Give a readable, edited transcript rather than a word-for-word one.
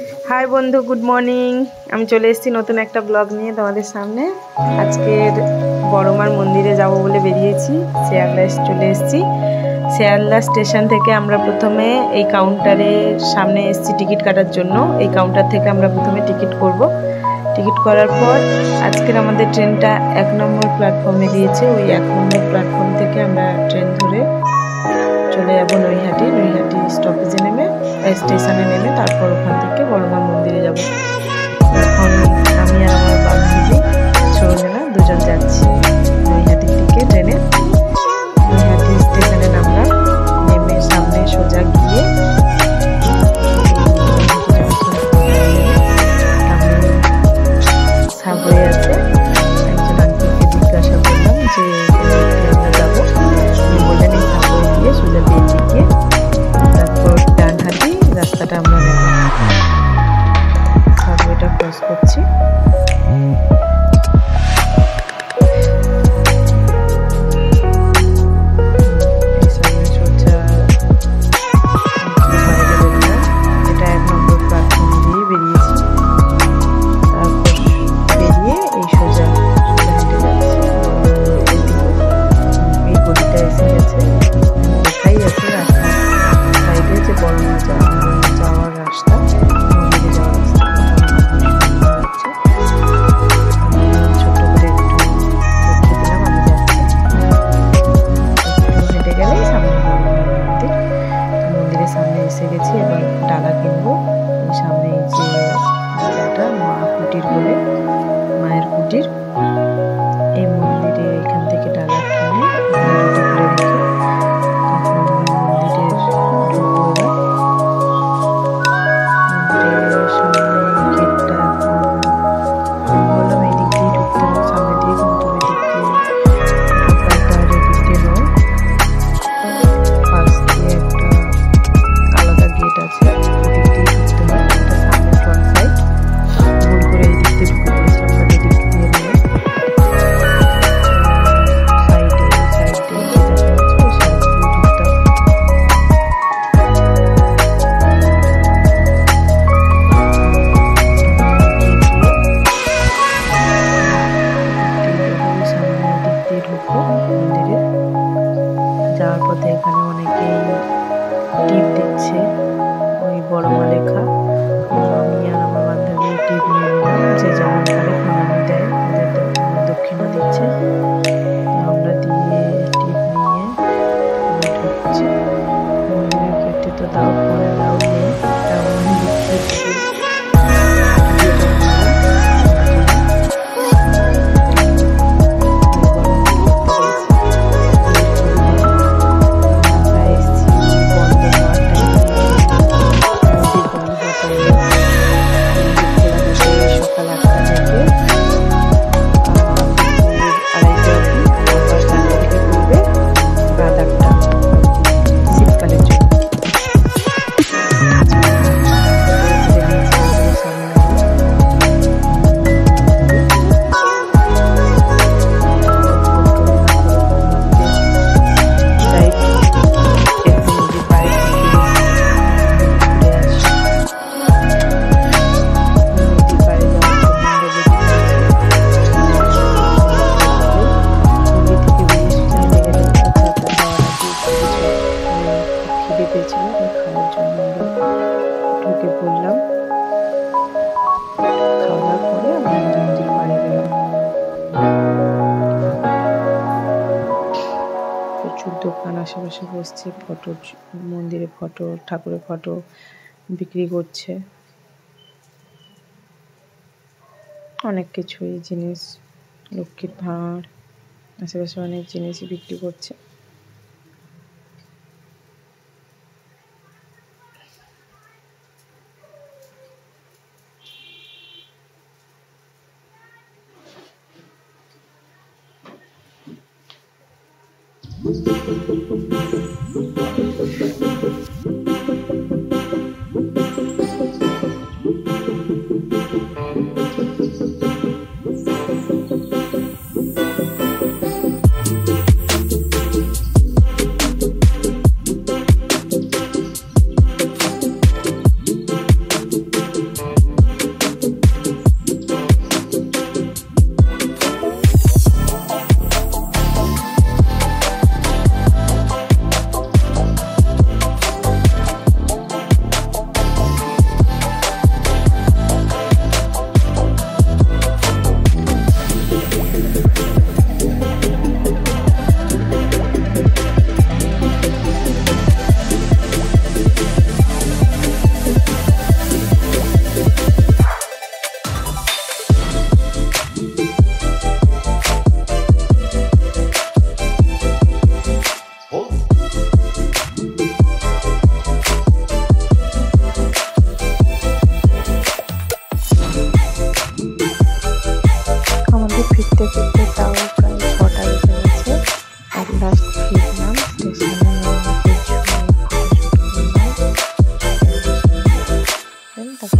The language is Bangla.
हाय बंधु गुड मर्निंग আমি চলে এসেছি নতুন একটা ব্লগ নিয়ে তোমাদের সামনে। আজকের বড়মার মন্দিরে যাব বলে বেরিয়েছি। শিয়ালদা চলে এসেছি। শিয়ালদা স্টেশন থেকে আমরা প্রথমে এই কাউন্টারের সামনে এসেছি টিকিট কাটার জন্য। এই কাউন্টার থেকে আমরা প্রথমে টিকিট করব। টিকিট করার পর আজকের আমাদের ট্রেনটা 1 নম্বর প্ল্যাটফর্মে দিয়েছে। ওই 1 নম্বর প্ল্যাটফর্ম থেকে আমরা ট্রেন ধরে চলে যাব নৈহাটি। নৈহাটি স্টপেজে নেমে স্টেশনে নেমে তারপর ওখান থেকে বড়মা মন্দিরে যাব। এখন আমি আর আমার বান্ধবী সরঞ্জনা দুজন যাচ্ছি নৈহাটির দিকে ট্রেনে। নৈহাটি স্টেশনে নামলাম, নেমে সামনে সোজা গিয়ে সাবওয়ে আছে, একজন আন্টিকে জিজ্ঞাসা করলাম যে আমরা যাবো। উনি বললেন এই সাবওয়ে দিয়ে সোজা বেরিয়ে গিয়ে তারপর ডান হাতি রাস্তাটা আমরা নেব। সাবওয়েটা ক্রস করছি। মায়ের কুটির, এই মন্দিরে এখান থেকে ডালা কিনে করে রেখে মন্দিরের মন্দিরের সামনে গেটটা বললাম এই দিক দিয়ে ঢুকতে হবে, সামনে দিয়ে কিন্তু ওই দিক দিয়ে ঢোকার দিক দিয়ে নয়, পাশ দিয়ে একটা আলাদা গেট আছে, ওদিক দিয়ে ঢুকতে হয়। এটা সামনে ফ্রন্ট সাইড, ভুল করে এই দিক দিয়ে ঢুকে পড়েছিলাম, বাট এদিক দিয়ে নিয়ে যাওয়ার পথে এখানে অনেকেই টিপ দিচ্ছে, ওই বড়মা লেখা। আমি আর আমার বান্ধবী টিপ নিয়ে নিলাম, যে যেমন পারে প্রণামী দেয়, দক্ষিণা দিচ্ছে। আমরা দিয়ে টিপ নিয়ে ঢুকছি মন্দিরের ক্ষেত্রে। তো তাও পরে লাউ নেই, তেমন দিচ্ছি। খাওয়ার জন্য আমরা ঢুকে পড়লাম। খাওয়ার পরে আমরা মন্দির বাড়ি গেলাম। প্রচুর দোকান আশেপাশে বসছে, ফটো মন্দিরের ফটো, ঠাকুরের ফটো বিক্রি করছে, অনেক কিছুই জিনিস, লক্ষ্মীর ভাঁড়, আশেপাশে অনেক জিনিসই বিক্রি করছে। থাকো।